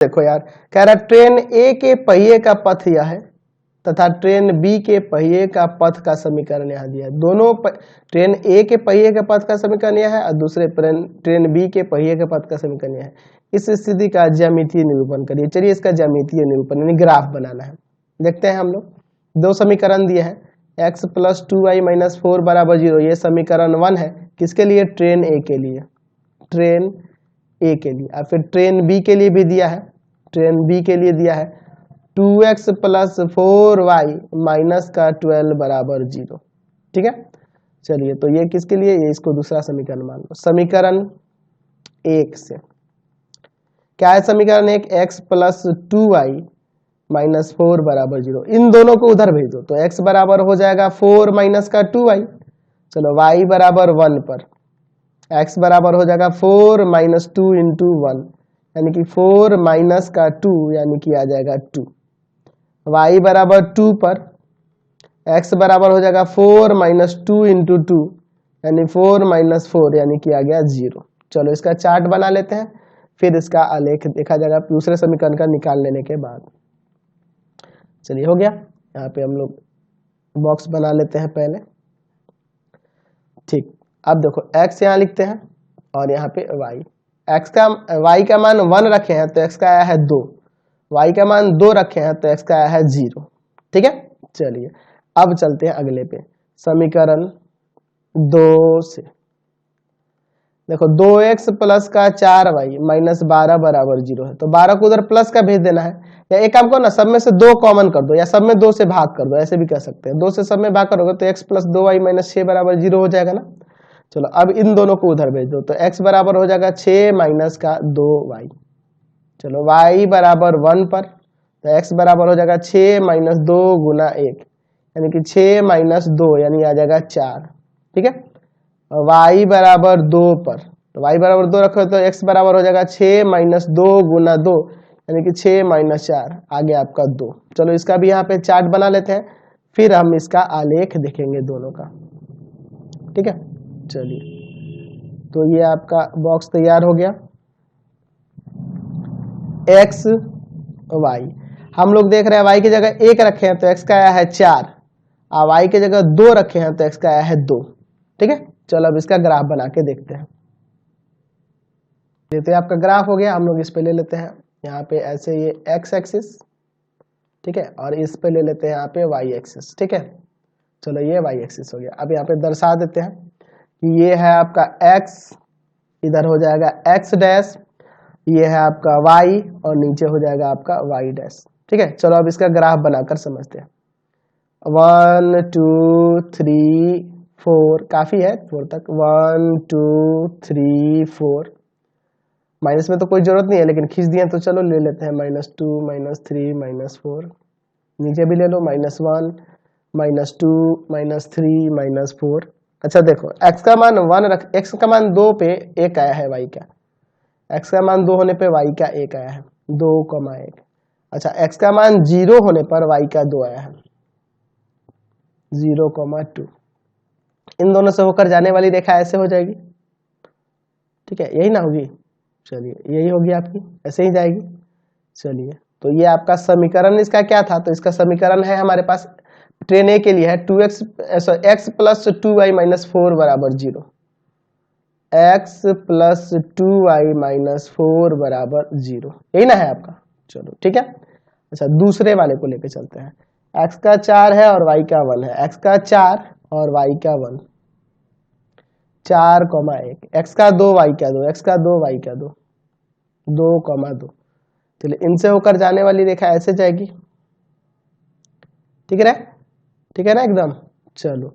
देखो यार, कह रहा ट्रेन ए के पहिए का पथ यह है तथा ट्रेन बी के पहिए का पथ का समीकरण यहाँ दिया है। दोनों ट्रेन ए के पहिए के पथ का समीकरण यह है और दूसरे ट्रेन बी के पहिए के पथ का समीकरण यह है। इस स्थिति का ज्यामितीय निरूपण करिए। चलिए इसका ज्यामितीय निरूपण यानी ग्राफ बनाना है। देखते हैं हम लोग, दो समीकरण दिए हैं, x + 2y - 4 = 0, ये समीकरण 1 है। किसके लिए? ट्रेन ए के लिए, ट्रेन ए के लिए। और फिर ट्रेन बी के लिए भी दिया है, ट्रेन बी के लिए दिया है 2x + 4y - 12 = 0। ठीक है, चलिए तो ये किसके लिए? ये इसको दूसरा समीकरण मान लो। समीकरण 1 से क्या है? समीकरण 1 x + 2y - 4 = 0। इन दोनों को उधर भेज दो तो x बराबर हो जाएगा 4 - 2y। चलो y बराबर 1 पर x बराबर हो जाएगा 4 - 2 × 1 यानी कि 4 - 2 यानी कि आ जाएगा 2। y बराबर 2 पर x बराबर हो जाएगा 4 - 2 × 2 यानी 4 - 4 यानी कि आ गया 0। चलो इसका चार्ट बना लेते हैं, फिर इसका आलेख देखा जाएगा दूसरे समीकरण का निकाल लेने के बाद। चलिए हो गया, यहाँ पे हम लोग बॉक्स बना लेते हैं पहले। ठीक, अब देखो x यहाँ लिखते हैं और यहाँ पे y। y का मान 1 रखे हैं तो x का आया है 2, y का मान 2 रखे हैं तो x का आया है 0। ठीक है, चलिए अब चलते हैं अगले पे। समीकरण 2 से देखो 2x + 4y - 12 = 0 है, तो 12 को उधर प्लस का भेज देना है। या एक काम करो ना, सब में से 2 कॉमन कर दो या सब में 2 से भाग कर दो, ऐसे भी कर सकते हैं। 2 से सब में भाग करोगे तो x + 2y - 6 = 0 हो जाएगा ना। चलो अब इन दोनों को उधर भेज दो तो x बराबर हो जाएगा 6 - 2y। चलो y बराबर 1 पर तो x बराबर हो जाएगा 6 - 2 × 1 यानी कि 6 - 2 यानी आ जाएगा 4। ठीक है, y बराबर 2 पर तो y बराबर 2 रखो तो x बराबर हो जाएगा 6 - 2 × 2 यानी कि 6 - 4 आ गया आपका 2। चलो इसका भी यहाँ पे चार्ट बना लेते हैं, फिर हम इसका आलेख देखेंगे दोनों का। ठीक है, चलिए तो ये आपका बॉक्स तैयार हो गया। x y हम लोग देख रहे हैं y की जगह 1 रखे हैं तो x का आया है 4 और y की जगह 2 रखे हैं तो x का आया है 2। ठीक है, चलो अब इसका ग्राफ बना के देखते हैं। तो आपका ग्राफ हो गया, हम लोग इस पे ले लेते हैं यहाँ पे ऐसे ये x एक्सिस, ठीक है, और इस पे ले लेते हैं यहाँ पे y एक्सिस। ठीक है, चलो ये y एक्सिस हो गया। अब यहाँ पे दर्शा देते हैं कि ये है आपका x, इधर हो जाएगा x डैश, ये है आपका y और नीचे हो जाएगा आपका y डैश। ठीक है, चलो अब इसका ग्राफ बनाकर समझते हैं। 1 2 3 4 काफी है 4 तक, 1 2 3 4 माइनस में तो कोई जरूरत नहीं है लेकिन खींच दिए तो चलो ले लेते हैं -2 -3 -4 नीचे भी ले लो -1 -2 -3 -4। अच्छा देखो x का मान 1 रख, x का मान 2 पे 1 आया है, y का x का मान 2 होने पे y का 1 आया है, 2,1। अच्छा x का मान 0 होने पर y का 2 आया है, 0,2। इन दोनों से होकर जाने वाली रेखा ऐसे हो जाएगी। ठीक है, यही ना होगी? चलिए यही होगी आपकी, ऐसे ही जाएगी। चलिए तो ये आपका समीकरण इसका क्या था? तो इसका समीकरण है हमारे पास ट्रेन ए के लिए है x + 2y - 4 = 0, x + 2y - 4 = 0, यही ना है आपका। चलो ठीक है, अच्छा दूसरे वाले को लेके चलते हैं। x का 4 है और y का 1 है, x का 4 और y का 1, 4,1, x का 2 y का 2, x का 2 y का 2, 2,2। चलिए इनसे होकर जाने वाली रेखा ऐसे जाएगी। ठीक है, ठीक है ना एकदम। चलो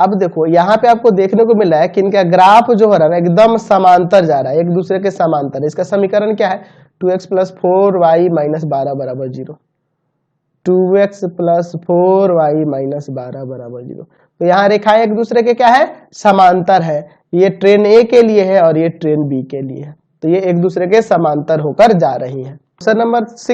अब देखो यहाँ पे आपको देखने को मिल रहा है कि इनका ग्राफ जो हो रहा है ना एकदम समांतर जा रहा है, एक दूसरे के समांतर। इसका समीकरण क्या है? 2x + 4y - 12 = 0, 2x + 4y - 12 = 0। तो यहाँ रेखाएं एक दूसरे के क्या है? समांतर है। ये ट्रेन ए के लिए है और ये ट्रेन बी के लिए है, तो ये एक दूसरे के समांतर होकर जा रही है। Question number 6